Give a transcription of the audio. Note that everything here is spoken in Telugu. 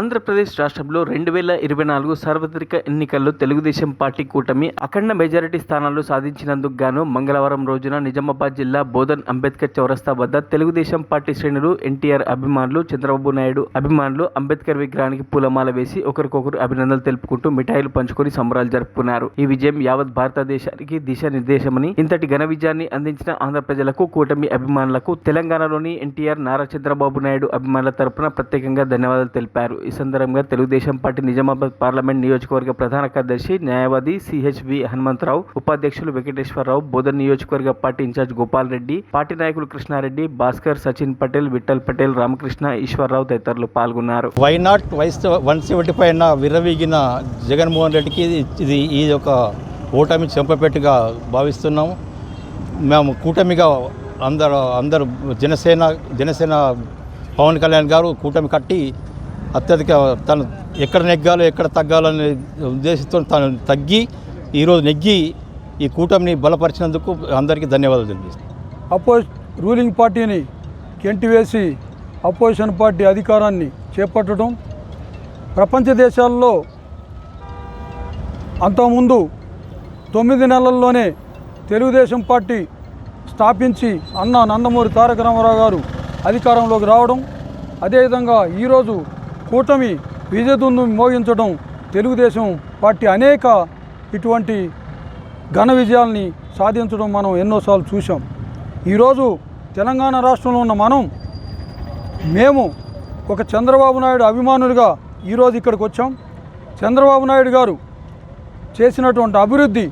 ఆంధ్రప్రదేశ్ రాష్ట్రంలో 2024 సార్వత్రిక ఎన్నికల్లో తెలుగుదేశం పార్టీ కూటమి అఖండ మెజారిటీ స్థానాలు సాధించినందుకు గాను మంగళవారం రోజున నిజామాబాద్ జిల్లా బోధన్ అంబేద్కర్ చౌరస్తా వద్ద తెలుగుదేశం పార్టీ శ్రేణులు, ఎన్టీఆర్ అభిమానులు, చంద్రబాబు నాయుడు అభిమానులు అంబేద్కర్ విగ్రహానికి పూలమాల వేసి ఒకరికొకరు అభినందనలు తెలుపుకుంటూ మిఠాయిలు పంచుకొని సంబరాలు జరుపుకున్నారు. ఈ విజయం యావత్ భారతదేశానికి దిశానిర్దేశమని, ఇంతటి ఘన విజయాన్ని అందించిన ఆంధ్ర ప్రజలకు, కూటమి అభిమానులకు తెలంగాణలోని ఎన్టీఆర్, నారా చంద్రబాబు నాయుడు అభిమానుల తరపున ప్రత్యేకంగా ధన్యవాదాలు తెలిపారు. ఈ సందర్భంగా తెలుగుదేశం పార్టీ నిజామాబాద్ పార్లమెంట్ నియోజకవర్గ ప్రధాన కార్యదర్శి, న్యాయవాది సిహెచ్వి హనుమంతరావు, ఉపాధ్యక్షులు వెంకటేశ్వరరావు, బోధన్ నియోజకవర్గ party incharge Gopal Reddy, party నాయకులు కృష్ణారెడ్డి, భాస్కర్, సచిన్ పటేల్, విఠల్ పటేల్, రామకృష్ణ, ఈశ్వరరావు తదితరులు పాల్గొన్నారు. వైనాట్ 175 విర్రవీగిన జగన్మోహన్ రెడ్డికి ఇది ఒక ఓటమి చెంపపెట్టుగా భావిస్తున్నాము. మేము కూటమిగా అందరూ జనసేన పవన్ కళ్యాణ్ గారు కూటమి కట్టి అత్యధిక తను ఎక్కడ నెగ్గాలో ఎక్కడ తగ్గాలనే ఉద్దేశంతో తను తగ్గి ఈరోజు నెగ్గి ఈ కూటమిని బలపరిచినందుకు అందరికీ ధన్యవాదాలు తెలియజేస్తాను. రూలింగ్ పార్టీని కెంటివేసి అపోజిషన్ పార్టీ అధికారాన్ని చేపట్టడం ప్రపంచ దేశాల్లో అంతకుముందు 9 నెలల్లోనే తెలుగుదేశం పార్టీ స్థాపించి అన్నా నందమూరి తారక రామారావు గారు అధికారంలోకి రావడం, అదేవిధంగా ఈరోజు కూటమి విజయదుందుం మోగించడం, తెలుగుదేశం పార్టీ అనేక ఇటువంటి ఘన విజయాల్ని సాధించడం మనం ఎన్నోసార్లు చూసాం. ఈరోజు తెలంగాణ రాష్ట్రంలో ఉన్న మేము ఒక చంద్రబాబు నాయుడు అభిమానులుగా ఈరోజు ఇక్కడికి వచ్చాం. చంద్రబాబు నాయుడు గారు చేసినటువంటి అభివృద్ధి